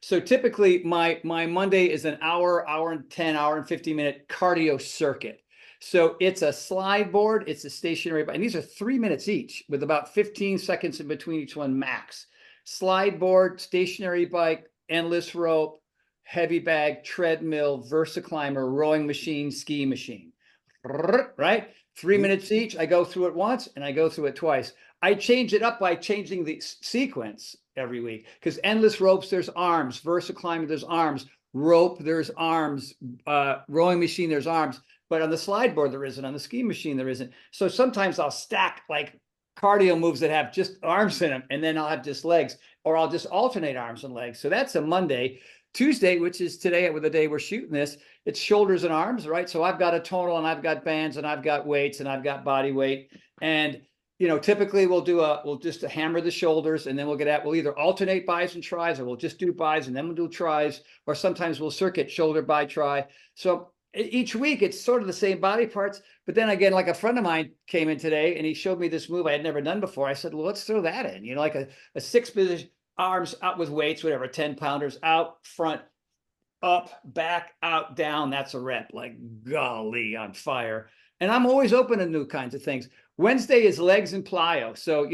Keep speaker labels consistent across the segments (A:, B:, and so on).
A: So typically my Monday is an hour and 10, hour and 50-minute cardio circuit. So it's a slide board, it's a stationary bike, and these are 3 minutes each with about 15 seconds in between each one max. Slide board, stationary bike, endless rope, heavy bag, treadmill, VersaClimber, rowing machine, ski machine. Right? 3 minutes each. I go through it once and I go through it twice. I change it up by changing the sequence every week because endless ropes, there's arms, VersaClimber, there's arms, rope, there's arms, rowing machine, there's arms. But on the slide board, there isn't. On the ski machine, there isn't. So sometimes I'll stack like cardio moves that have just arms in them, and then I'll have just legs, or I'll just alternate arms and legs. So that's a Monday. Tuesday, which is today with the day we're shooting this, it's shoulders and arms, right? So I've got a tonal and I've got bands and I've got weights and I've got body weight. And typically we'll just hammer the shoulders, and then we'll either alternate bis and tris, or we'll just do bis and then we'll do tris, or sometimes we'll circuit shoulder bi tri. So each week it's sort of the same body parts, but then again, like a friend of mine came in today and he showed me this move I had never done before. I said, well, let's throw that in, like a 6 position, arms out with weights, whatever, 10 pounders, out, front, up, back, out, down. That's a rep. Like, golly, on fire. And I'm always open to new kinds of things. Wednesday is legs and plyo. So,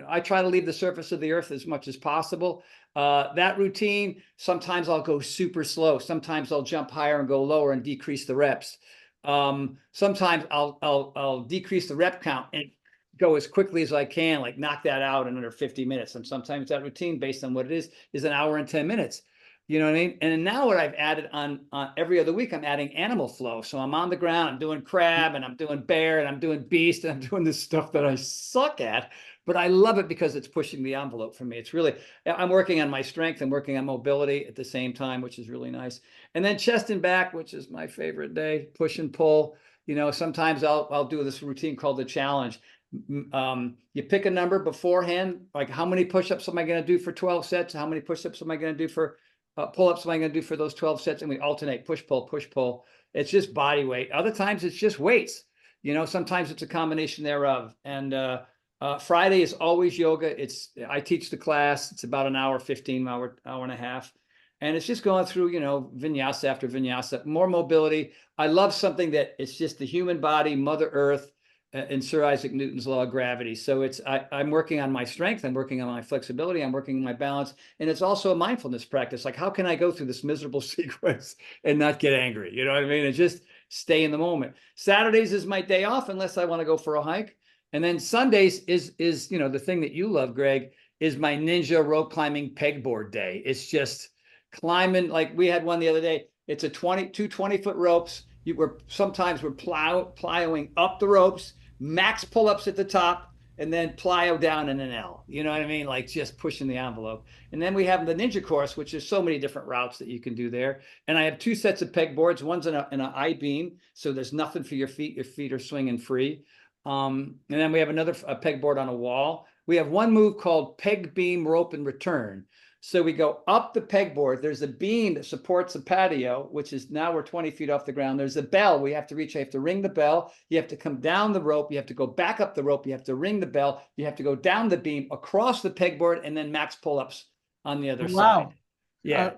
A: I try to leave the surface of the earth as much as possible. That routine, sometimes I'll go super slow. Sometimes I'll jump higher and go lower and decrease the reps. Sometimes I'll decrease the rep count and go as quickly as I can, like knock that out in under 50 minutes. And sometimes that routine, based on what it is an hour and 10 minutes. You know what I mean? And now what I've added on every other week, I'm adding animal flow. So I'm on the ground, I'm doing crab, and I'm doing bear, and I'm doing beast, and I'm doing this stuff that I suck at, but I love it because it's pushing the envelope for me. It's really, I'm working on my strength and working on mobility at the same time, which is really nice. And then chest and back, which is my favorite day, push and pull. Sometimes I'll do this routine called the challenge. You pick a number beforehand, like how many push-ups am I going to do for 12 sets? How many push-ups am I going to do for pull-ups am I going to do for those 12 sets? And we alternate push, pull, push, pull. It's just body weight. Other times it's just weights. Sometimes it's a combination thereof. And Friday is always yoga. I teach the class. It's about an hour, 15 hour and a half. And it's just going through, vinyasa after vinyasa, more mobility. I love something that it's just the human body, Mother Earth, and Sir Isaac Newton's law of gravity. So I'm working on my strength, I'm working on my flexibility, I'm working on my balance, and it's also a mindfulness practice. Like, how can I go through this miserable sequence and not get angry? You know what I mean? And just stay in the moment. Saturdays is my day off unless I want to go for a hike. And then Sundays is the thing that you love, Greg, is my ninja rope climbing pegboard day. It's just climbing. Like we had one the other day. It's two 20-foot ropes. Sometimes we're plyoing up the ropes, max pull-ups at the top, and then plyo down in an L. You know what I mean? Like just pushing the envelope. And then we have the ninja course, which is so many different routes that you can do there. And I have 2 sets of peg boards. One's in an I-beam, so there's nothing for your feet. Your feet are swinging free. And then we have another peg board on a wall. We have one move called peg, beam, rope, and return. So we go up the pegboard. There's a beam that supports the patio, which is now we're 20 feet off the ground. There's a bell we have to reach. I have to ring the bell. You have to come down the rope. You have to go back up the rope. You have to ring the bell. You have to go down the beam, across the pegboard, and then max pull-ups on the other side.
B: Wow.
A: Yeah,